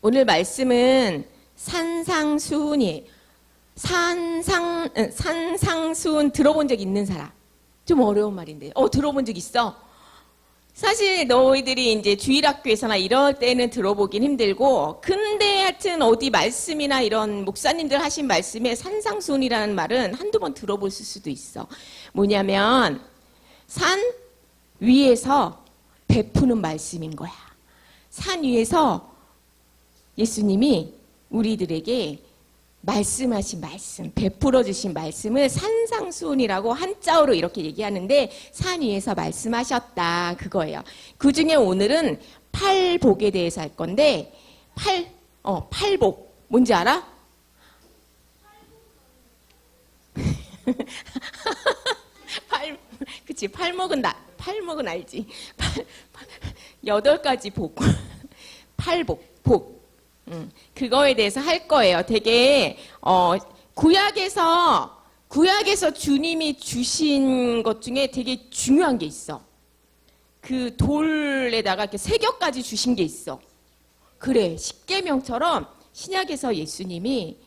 오늘 말씀은 산상수훈이에요. 산상수훈 들어본 적 있는 사람? 좀 어려운 말인데. 들어본 적 있어? 사실 너희들이 이제 주일학교에서나 이럴 때는 들어보긴 힘들고, 근데 하여튼 어디 말씀이나 이런 목사님들 하신 말씀에 산상수훈이라는 말은 한두 번 들어보실 수도 있어. 뭐냐면 산 위에서 베푸는 말씀인 거야. 산 위에서 예수님이 우리들에게 말씀하신 말씀, 베풀어 주신 말씀을 산상수훈이라고 한자어로 이렇게 얘기하는데, 산 위에서 말씀하셨다 그거예요. 그 중에 오늘은 팔복에 대해서 할 건데, 팔복 뭔지 알아? 그치, 팔목은 알지. 8가지 복. 팔복, 복. 그거에 대해서 할 거예요. 되게 구약에서 주님이 주신 것 중에 되게 중요한 게 있어. 그 돌에다가 이렇게 세격까지 주신 게 있어. 그래, 십계명처럼 신약에서 예수님이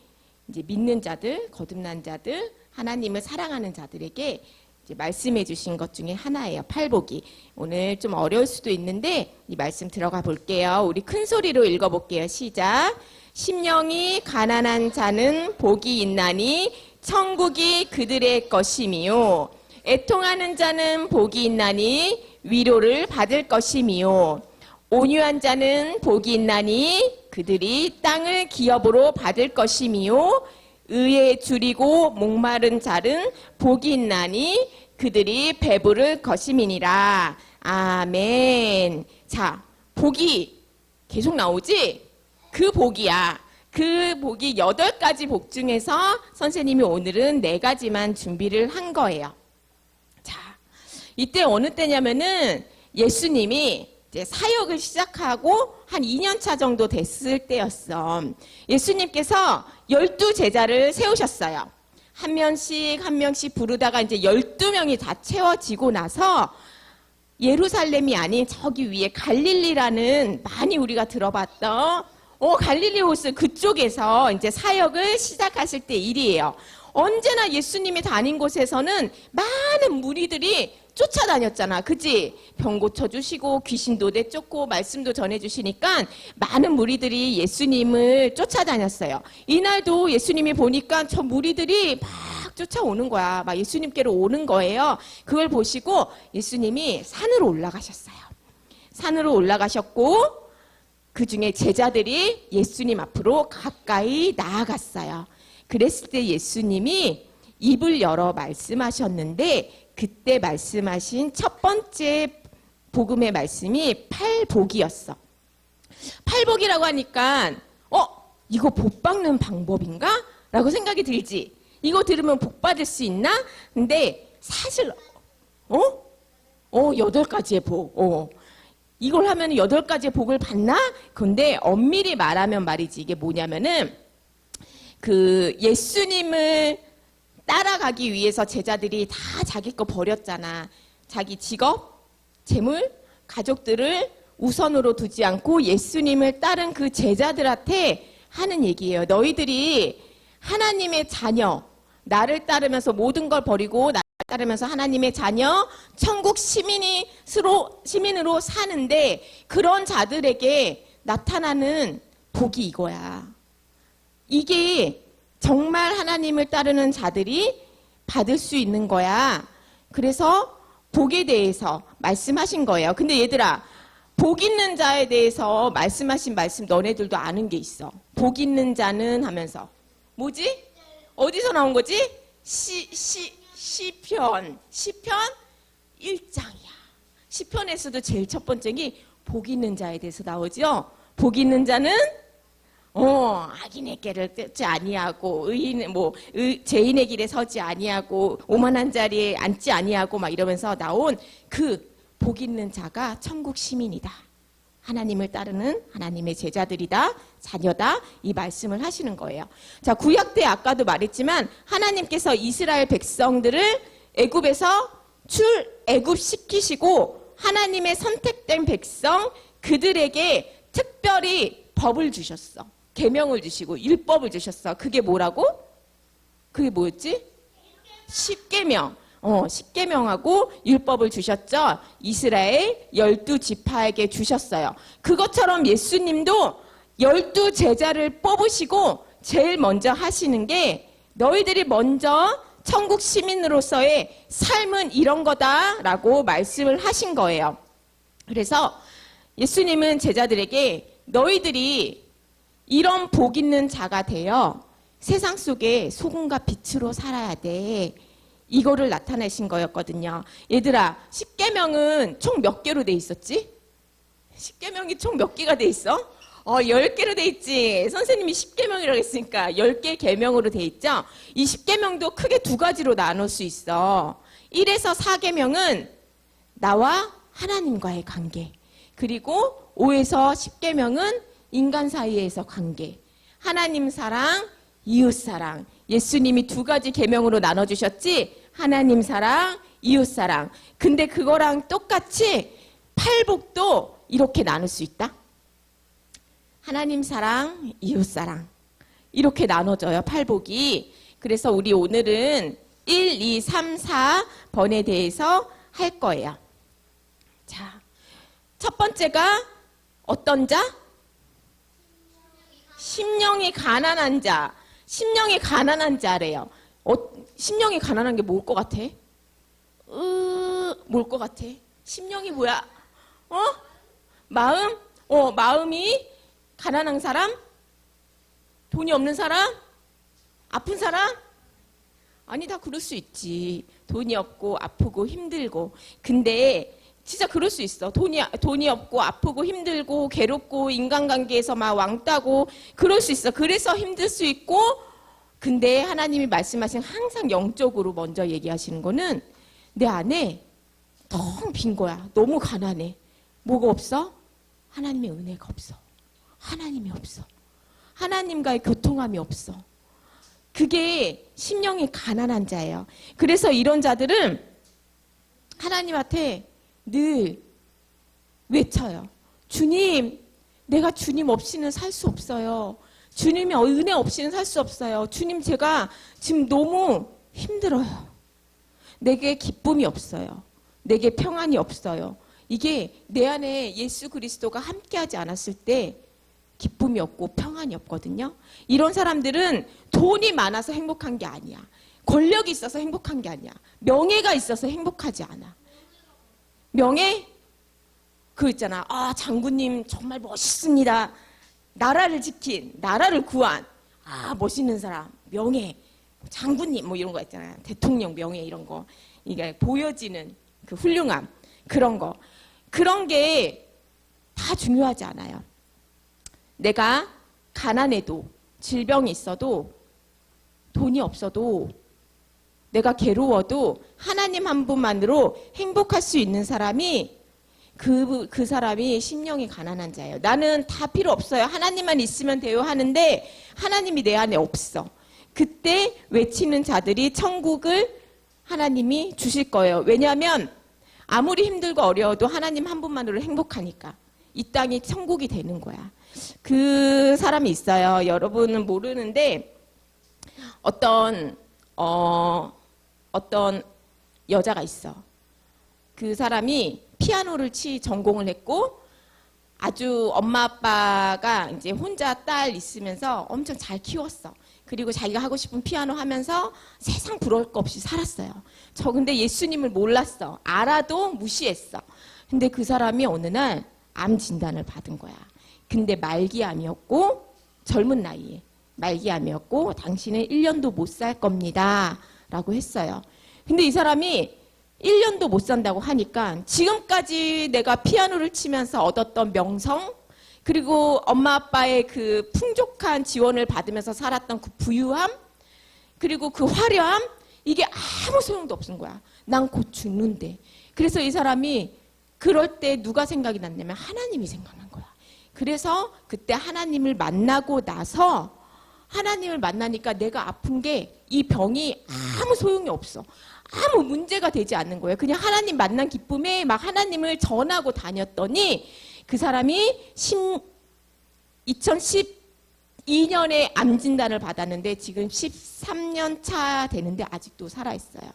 이제 믿는 자들, 거듭난 자들, 하나님을 사랑하는 자들에게 이제 말씀해 주신 것 중에 하나예요. 팔복이. 오늘 좀 어려울 수도 있는데 이 말씀 들어가 볼게요. 우리 큰 소리로 읽어볼게요. 시작. 심령이 가난한 자는 복이 있나니 천국이 그들의 것이미요. 애통하는 자는 복이 있나니 위로를 받을 것이미요. 온유한 자는 복이 있나니 그들이 땅을 기업으로 받을 것이미요. 의에 줄이고 목마른 자는 복이 있나니 그들이 배부를 것임이니라. 아멘. 자, 복이 계속 나오지? 그 복이야. 그 복이 8가지 복 중에서 선생님이 오늘은 4가지만 준비를 한 거예요. 자, 이때 어느 때냐면은 예수님이 이제 사역을 시작하고 한 2년차 정도 됐을 때였어. 예수님께서 12제자를 세우셨어요. 한 명씩 부르다가 이제 12명이 다 채워지고 나서 예루살렘이 아닌 저기 위에 갈릴리라는, 많이 우리가 들어봤던 갈릴리 호수 그쪽에서 이제 사역을 시작하실 때 일이에요. 언제나 예수님이 다닌 곳에서는 많은 무리들이 쫓아다녔잖아. 그치? 병 고쳐주시고 귀신도 내쫓고 말씀도 전해주시니까 많은 무리들이 예수님을 쫓아다녔어요. 이날도 예수님이 보니까 저 무리들이 막 쫓아오는 거야. 막 예수님께로 오는 거예요. 그걸 보시고 예수님이 산으로 올라가셨어요. 산으로 올라가셨고 그 중에 제자들이 예수님 앞으로 가까이 나아갔어요. 그랬을 때 예수님이 입을 열어 말씀하셨는데, 그때 말씀하신 첫 번째 복음의 말씀이 팔복이었어. 팔복이라고 하니까 이거 복 받는 방법인가? 라고 생각이 들지. 이거 들으면 복 받을 수 있나? 근데 사실 8가지의 복. 이걸 하면 8가지의 복을 받나? 근데 엄밀히 말하면 말이지, 이게 뭐냐면은 그 예수님을 따라가기 위해서 제자들이 다 자기 거 버렸잖아. 자기 직업, 재물, 가족들을 우선으로 두지 않고 예수님을 따른 그 제자들한테 하는 얘기예요. 너희들이 하나님의 자녀, 나를 따르면서 모든 걸 버리고 나를 따르면서 하나님의 자녀, 천국 시민으로 사는데, 그런 자들에게 나타나는 복이 이거야. 이게 정말 하나님을 따르는 자들이 받을 수 있는 거야. 그래서 복에 대해서 말씀하신 거예요. 근데 얘들아, 복 있는 자에 대해서 말씀하신 말씀 너네들도 아는 게 있어. 복 있는 자는 하면서 뭐지? 어디서 나온 거지? 시편 1장이야. 시편에서도 제일 첫 번째는 복 있는 자에 대해서 나오죠. 복 있는 자는 악인의 길을 뜯지 아니하고 죄인의 길에 서지 아니하고 오만한 자리에 앉지 아니하고 막 이러면서 나온 그 복 있는 자가 천국 시민이다. 하나님을 따르는 하나님의 제자들이다. 자녀다. 이 말씀을 하시는 거예요. 자, 구약 때 아까도 말했지만 하나님께서 이스라엘 백성들을 애굽에서 출애굽시키시고 하나님의 선택된 백성, 그들에게 특별히 법을 주셨어. 계명을 주시고 율법을 주셨어. 그게 뭐라고? 그게 뭐였지? 십계명. 십계명하고 율법을 주셨죠. 이스라엘 12지파에게 주셨어요. 그것처럼 예수님도 12제자를 뽑으시고 제일 먼저 하시는 게 너희들이 먼저 천국 시민으로서의 삶은 이런 거다라고 말씀을 하신 거예요. 그래서 예수님은 제자들에게 너희들이 이런 복 있는 자가 되어 세상 속에 소금과 빛으로 살아야 돼. 이거를 나타내신 거였거든요. 얘들아, 십계명은 총 몇 개로 돼 있었지? 십계명이 총 몇 개가 돼 있어? 10개로 돼 있지. 선생님이 십계명이라고 했으니까 10개 계명으로 돼 있죠. 이 십계명도 크게 두 가지로 나눌 수 있어. 1에서 4계명은 나와 하나님과의 관계. 그리고 5에서 10계명은 인간 사이에서 관계. 하나님 사랑, 이웃 사랑. 예수님이 두 가지 계명으로 나눠주셨지. 하나님 사랑, 이웃 사랑. 근데 그거랑 똑같이 팔복도 이렇게 나눌 수 있다. 하나님 사랑, 이웃 사랑. 이렇게 나눠져요, 팔복이. 그래서 우리 오늘은 1, 2, 3, 4번에 대해서 할 거예요. 자, 첫 번째가 어떤 자? 심령이 가난한 자. 심령이 가난한 자래요. 심령이 가난한 게 뭘 것 같아? 뭘 것 같아? 심령이 뭐야? 마음? 마음이 가난한 사람? 돈이 없는 사람? 아픈 사람? 아니, 다 그럴 수 있지. 돈이 없고 아프고 힘들고. 근데 진짜 그럴 수 있어. 돈이 없고 아프고 힘들고 괴롭고 인간관계에서 막 왕따고 그럴 수 있어. 그래서 힘들 수 있고. 근데 하나님이 말씀하신 항상 영적으로 먼저 얘기하시는 거는 내 안에 텅 빈 거야. 너무 가난해. 뭐가 없어? 하나님의 은혜가 없어. 하나님이 없어. 하나님과의 교통함이 없어. 그게 심령이 가난한 자예요. 그래서 이런 자들은 하나님한테 늘 외쳐요. 주님, 내가 주님 없이는 살 수 없어요. 주님의 은혜 없이는 살 수 없어요. 주님, 제가 지금 너무 힘들어요. 내게 기쁨이 없어요. 내게 평안이 없어요. 이게 내 안에 예수 그리스도가 함께하지 않았을 때 기쁨이 없고 평안이 없거든요. 이런 사람들은 돈이 많아서 행복한 게 아니야. 권력이 있어서 행복한 게 아니야. 명예가 있어서 행복하지 않아. 명예? 그거 있잖아. 장군님 정말 멋있습니다. 나라를 지킨, 나라를 구한, 멋있는 사람, 명예, 장군님 뭐 이런 거 있잖아요. 대통령 명예 이런 거. 이게 보여지는 그 훌륭함, 그런 거. 그런 게 다 중요하지 않아요. 내가 가난해도, 질병이 있어도, 돈이 없어도, 내가 괴로워도 하나님 한 분만으로 행복할 수 있는 사람이 그 사람이 심령이 가난한 자예요. 나는 다 필요 없어요. 하나님만 있으면 돼요 하는데 하나님이 내 안에 없어. 그때 외치는 자들이 천국을 하나님이 주실 거예요. 왜냐하면 아무리 힘들고 어려워도 하나님 한 분만으로 행복하니까. 이 땅이 천국이 되는 거야. 그 사람이 있어요. 여러분은 모르는데 어떤 여자가 있어. 그 사람이 피아노를 전공을 했고 아주 엄마 아빠가 이제 혼자 딸 있으면서 엄청 잘 키웠어. 그리고 자기가 하고 싶은 피아노 하면서 세상 부러울 거 없이 살았어요. 저 근데 예수님을 몰랐어. 알아도 무시했어. 근데 그 사람이 어느 날 암 진단을 받은 거야. 근데 말기암이었고 젊은 나이에 말기암이었고 당신은 1년도 못 살 겁니다. 라고 했어요. 근데 이 사람이 1년도 못 산다고 하니까 지금까지 내가 피아노를 치면서 얻었던 명성 그리고 엄마 아빠의 그 풍족한 지원을 받으면서 살았던 그 부유함 그리고 그 화려함 이게 아무 소용도 없은 거야. 난 곧 죽는데. 그래서 이 사람이 그럴 때 누가 생각이 났냐면 하나님이 생각난 거야. 그래서 그때 하나님을 만나고 나서 하나님을 만나니까 내가 아픈 게 이 병이 아무 소용이 없어. 아무 문제가 되지 않는 거예요. 그냥 하나님 만난 기쁨에 막 하나님을 전하고 다녔더니 그 사람이 2012년에 암 진단을 받았는데 지금 13년 차 되는데 아직도 살아있어요.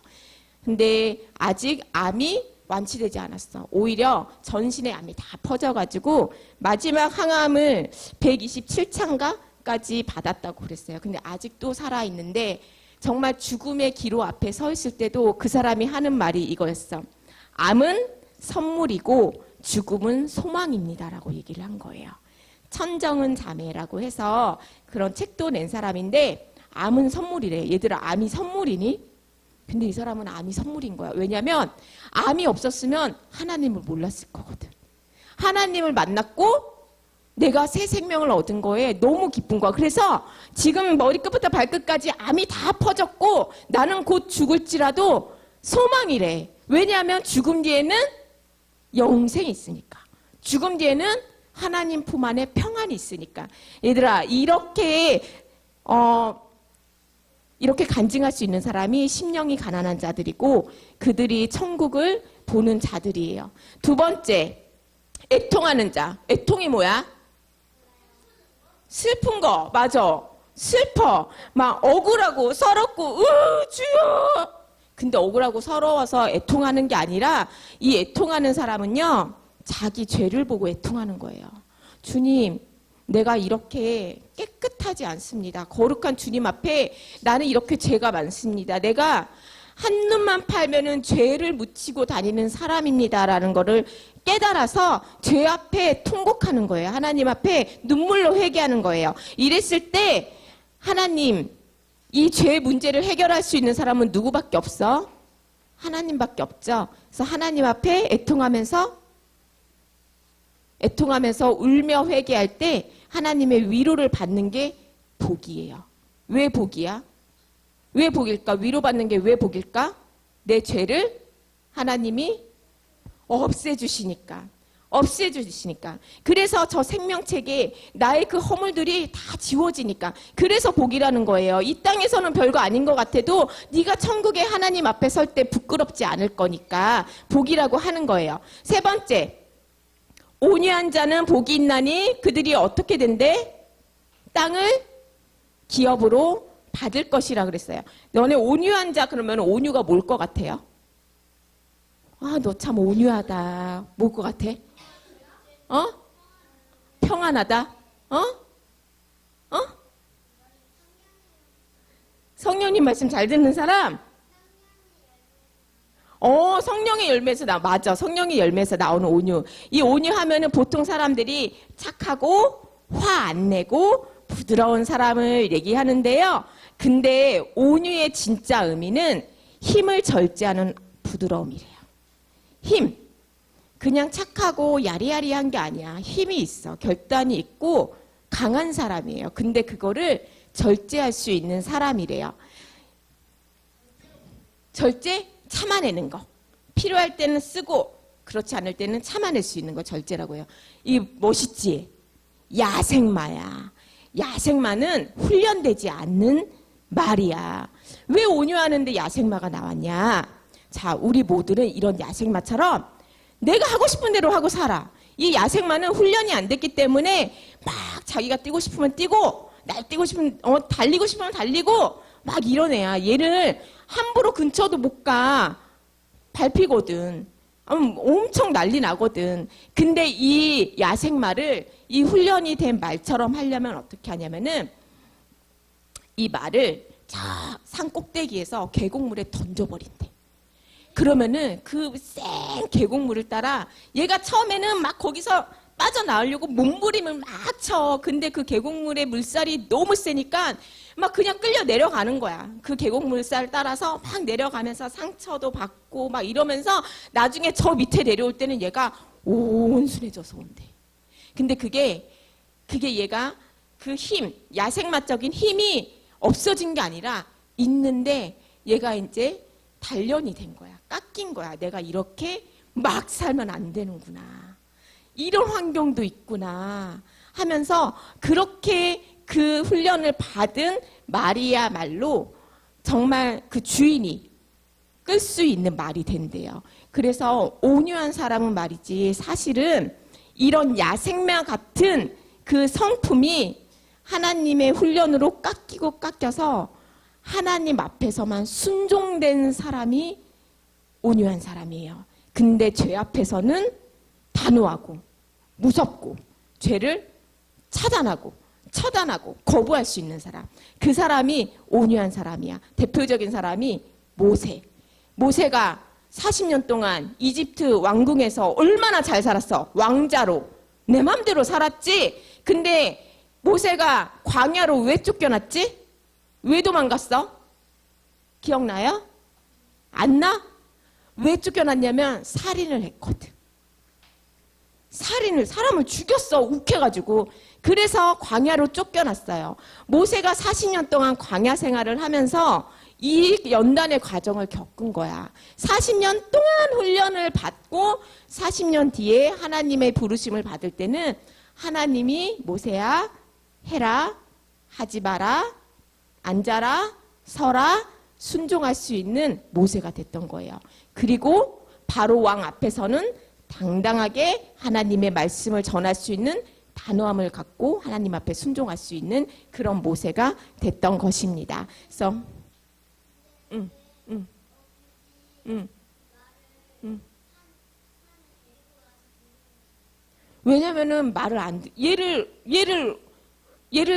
근데 아직 암이 완치되지 않았어. 오히려 전신에 암이 다 퍼져가지고 마지막 항암을 127차인가까지 받았다고 그랬어요. 근데 아직도 살아있는데 정말 죽음의 기로 앞에 서 있을 때도 그 사람이 하는 말이 이거였어. 암은 선물이고 죽음은 소망입니다라고 얘기를 한 거예요. 천정은 자매라고 해서 그런 책도 낸 사람인데 암은 선물이래. 얘들아, 암이 선물이니? 근데 이 사람은 암이 선물인 거야. 왜냐하면 암이 없었으면 하나님을 몰랐을 거거든. 하나님을 만났고 내가 새 생명을 얻은 거에 너무 기쁜 거야. 그래서 지금 머리끝부터 발끝까지 암이 다 퍼졌고 나는 곧 죽을지라도 소망이래. 왜냐하면 죽음 뒤에는 영생이 있으니까. 죽음 뒤에는 하나님 품 안에 평안이 있으니까. 얘들아, 이렇게 간증할 수 있는 사람이 심령이 가난한 자들이고 그들이 천국을 보는 자들이에요. 두 번째, 애통하는 자. 애통이 뭐야? 슬픈 거. 맞아. 슬퍼. 막 억울하고 서럽고 주여. 근데 억울하고 서러워서 애통하는 게 아니라 이 애통하는 사람은요. 자기 죄를 보고 애통하는 거예요. 주님, 내가 이렇게 깨끗하지 않습니다. 거룩한 주님 앞에 나는 이렇게 죄가 많습니다. 내가 한눈만 팔면은 죄를 묻히고 다니는 사람입니다라는 거를 깨달아서 죄 앞에 통곡하는 거예요. 하나님 앞에 눈물로 회개하는 거예요. 이랬을 때 하나님, 이 죄 문제를 해결할 수 있는 사람은 누구밖에 없어? 하나님밖에 없죠. 그래서 하나님 앞에 애통하면서 울며 회개할 때 하나님의 위로를 받는 게 복이에요. 왜 복이야? 왜 복일까? 위로받는 게 왜 복일까? 내 죄를 하나님이 없애주시니까. 그래서 저 생명책에 나의 그 허물들이 다 지워지니까. 그래서 복이라는 거예요. 이 땅에서는 별거 아닌 것 같아도 네가 천국에 하나님 앞에 설 때 부끄럽지 않을 거니까 복이라고 하는 거예요. 세 번째, 온유한 자는 복이 있나니 그들이 어떻게 된대? 땅을 기업으로 받을 것이라 그랬어요. 너네 온유한 자 그러면 온유가 뭘 것 같아요? 아, 너 참 온유하다. 뭘 것 같아? 평안하다? 성령님 말씀 잘 듣는 사람? 성령의 열매에서 맞아. 성령의 열매에서 나오는 온유. 이 온유 하면은 보통 사람들이 착하고 화 안 내고 부드러운 사람을 얘기하는데요. 근데 온유의 진짜 의미는 힘을 절제하는 부드러움이래요. 힘. 그냥 착하고 야리야리한 게 아니야. 힘이 있어. 결단이 있고 강한 사람이에요. 근데 그거를 절제할 수 있는 사람이래요. 절제? 참아내는 거. 필요할 때는 쓰고 그렇지 않을 때는 참아낼 수 있는 거 절제라고 해요. 이 멋있지? 야생마야. 야생마는 훈련되지 않는 말이야. 왜 온유하는데 야생마가 나왔냐? 자, 우리 모두는 이런 야생마처럼 내가 하고 싶은 대로 하고 살아. 이 야생마는 훈련이 안 됐기 때문에 막 자기가 뛰고 싶으면 뛰고 날뛰고 싶으면 달리고 싶으면 달리고 막 이런 애야. 얘를 함부로 근처도 못 가. 밟히거든. 엄청 난리 나거든. 근데 이 야생마를 이 훈련이 된 말처럼 하려면 어떻게 하냐면은 이 말을 저 산 꼭대기에서 계곡물에 던져버린대. 그러면은 그 생 계곡물을 따라 얘가 처음에는 막 거기서 빠져나오려고 몸부림을 막 쳐. 근데 그 계곡물의 물살이 너무 세니까 막 그냥 끌려 내려가는 거야. 그 계곡물살 따라서 막 내려가면서 상처도 받고 막 이러면서 나중에 저 밑에 내려올 때는 얘가 온순해져서 온대. 근데 그게 얘가 그 힘, 야생마적인 힘이 없어진 게 아니라 있는데 얘가 이제 단련이 된 거야. 깎인 거야. 내가 이렇게 막 살면 안 되는구나. 이런 환경도 있구나 하면서 그렇게 그 훈련을 받은 말이야말로 정말 그 주인이 끌 수 있는 말이 된대요. 그래서 온유한 사람은 말이지 사실은 이런 야생마 같은 그 성품이 하나님의 훈련으로 깎여서 하나님 앞에서만 순종된 사람이 온유한 사람이에요. 근데 죄 앞에서는 단호하고 무섭고 죄를 차단하고 처단하고 거부할 수 있는 사람. 그 사람이 온유한 사람이야. 대표적인 사람이 모세. 모세가 40년 동안 이집트 왕궁에서 얼마나 잘 살았어. 왕자로. 내 맘대로 살았지. 근데 모세가 광야로 왜 쫓겨났지? 왜 도망갔어? 기억나요? 안 나? 왜 쫓겨났냐면 살인을 했거든. 사람을 죽였어. 욱해가지고. 그래서 광야로 쫓겨났어요. 모세가 40년 동안 광야 생활을 하면서 이 연단의 과정을 겪은 거야. 40년 동안 훈련을 받고 40년 뒤에 하나님의 부르심을 받을 때는 하나님이 모세야 해라, 하지 마라, 앉아라, 서라, 순종할 수 있는 모세가 됐던 거예요. 그리고 바로 왕 앞에서는 당당하게 하나님의 말씀을 전할 수 있는 단호함을 갖고 하나님 앞에 순종할 수 있는 그런 모세가 됐던 것입니다. 그래서 왜냐면은 말을 안 얘를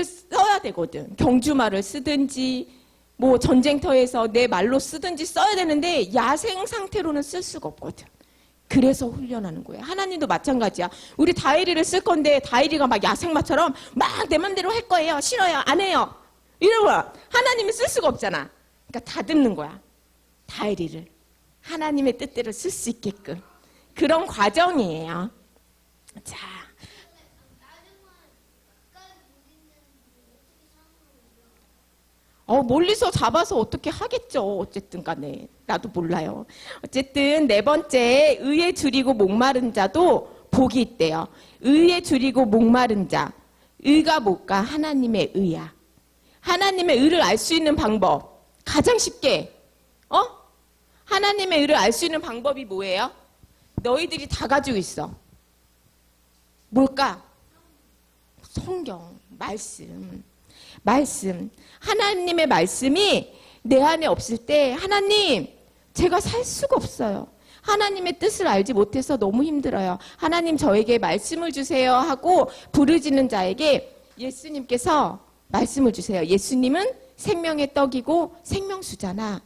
써야 되거든. 경주말을 쓰든지 뭐 전쟁터에서 내 말로 쓰든지 써야 되는데 야생 상태로는 쓸 수가 없거든. 그래서 훈련하는 거예요. 하나님도 마찬가지야. 우리 다이리를 쓸 건데 다이리가 막 야생마처럼 막 내 맘대로 할 거예요. 싫어요. 안 해요. 이러고 하나님이 쓸 수가 없잖아. 그러니까 다듬는 거야. 다이리를. 하나님의 뜻대로 쓸 수 있게끔. 그런 과정이에요. 자. 멀리서 잡아서 어떻게 하겠죠. 어쨌든 간에. 나도 몰라요. 어쨌든 네 번째, 의에 줄이고 목마른 자도 복이 있대요. 의에 줄이고 목마른 자. 의가 뭘까? 하나님의 의야. 하나님의 의를 알 수 있는 방법. 가장 쉽게. 하나님의 의를 알 수 있는 방법이 뭐예요? 너희들이 다 가지고 있어. 뭘까? 성경, 말씀. 하나님의 말씀이 내 안에 없을 때 하나님 제가 살 수가 없어요. 하나님의 뜻을 알지 못해서 너무 힘들어요. 하나님 저에게 말씀을 주세요 하고 부르짖는 자에게 예수님께서 말씀을 주세요. 예수님은 생명의 떡이고 생명수잖아.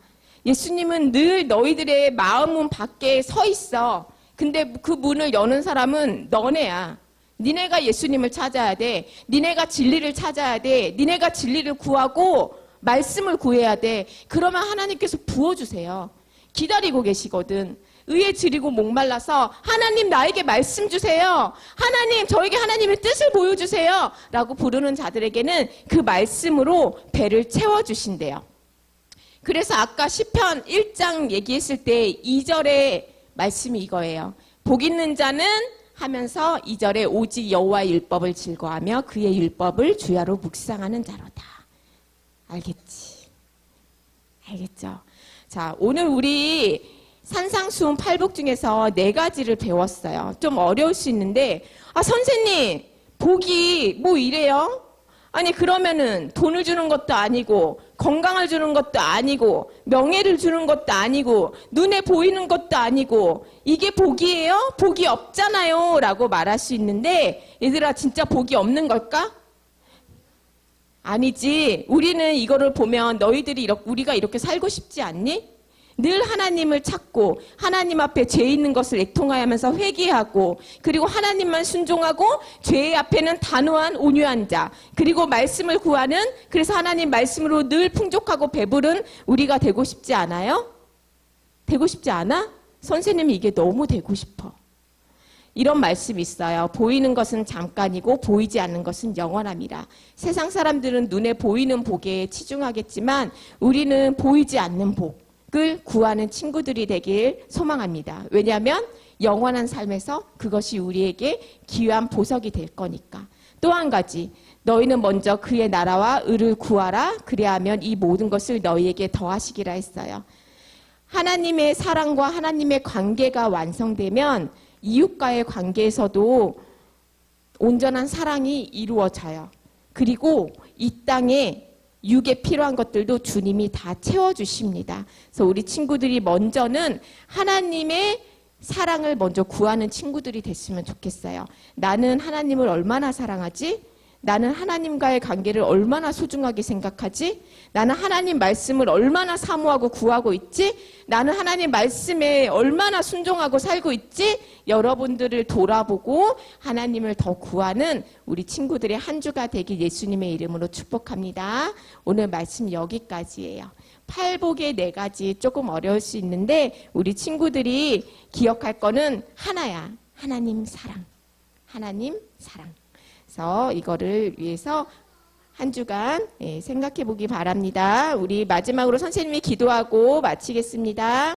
예수님은 늘 너희들의 마음문 밖에 서 있어. 근데 그 문을 여는 사람은 너네야. 니네가 예수님을 찾아야 돼. 니네가 진리를 찾아야 돼. 니네가 진리를 구하고 말씀을 구해야 돼. 그러면 하나님께서 부어주세요. 기다리고 계시거든. 의에 줄이고 목말라서 하나님 나에게 말씀 주세요. 하나님 저에게 하나님의 뜻을 보여주세요. 라고 부르는 자들에게는 그 말씀으로 배를 채워주신대요. 그래서 아까 시편 1장 얘기했을 때 2절의 말씀이 이거예요. 복 있는 자는 하면서 2절에 오직 여호와의 율법을 즐거워하며 그의 율법을 주야로 묵상하는 자로다. 알겠지? 알겠죠? 자, 오늘 우리 산상수훈 8복 중에서 4가지를 배웠어요. 좀 어려울 수 있는데 선생님 복이 뭐 이래요? 아니 그러면은 돈을 주는 것도 아니고 건강을 주는 것도 아니고 명예를 주는 것도 아니고 눈에 보이는 것도 아니고 이게 복이에요? 복이 없잖아요 라고 말할 수 있는데 얘들아 진짜 복이 없는 걸까? 아니지. 우리는 이거를 보면 너희들이 우리가 이렇게 살고 싶지 않니? 늘 하나님을 찾고 하나님 앞에 죄 있는 것을 애통하면서 회개하고 그리고 하나님만 순종하고 죄 앞에는 단호한 온유한 자 그리고 말씀을 구하는 그래서 하나님 말씀으로 늘 풍족하고 배부른 우리가 되고 싶지 않아요? 되고 싶지 않아? 선생님이 이게 너무 되고 싶어. 이런 말씀이 있어요. 보이는 것은 잠깐이고 보이지 않는 것은 영원함이라. 세상 사람들은 눈에 보이는 복에 치중하겠지만 우리는 보이지 않는 복을 구하는 친구들이 되길 소망합니다. 왜냐하면 영원한 삶에서 그것이 우리에게 귀한 보석이 될 거니까. 또 한 가지, 너희는 먼저 그의 나라와 의를 구하라. 그리하면 이 모든 것을 너희에게 더하시기라 했어요. 하나님의 사랑과 하나님의 관계가 완성되면 이웃과의 관계에서도 온전한 사랑이 이루어져요. 그리고 이 땅에 육에 필요한 것들도 주님이 다 채워주십니다. 그래서 우리 친구들이 먼저는 하나님의 사랑을 먼저 구하는 친구들이 됐으면 좋겠어요. 나는 하나님을 얼마나 사랑하지? 나는 하나님과의 관계를 얼마나 소중하게 생각하지? 나는 하나님 말씀을 얼마나 사모하고 구하고 있지? 나는 하나님 말씀에 얼마나 순종하고 살고 있지? 여러분들을 돌아보고 하나님을 더 구하는 우리 친구들의 한 주가 되길 예수님의 이름으로 축복합니다. 오늘 말씀 여기까지예요. 팔복의 4가지 조금 어려울 수 있는데 우리 친구들이 기억할 거는 하나야. 하나님 사랑. 하나님 사랑. 그래서 이거를 위해서 한 주간 생각해 보기 바랍니다. 우리 마지막으로 선생님이 기도하고 마치겠습니다.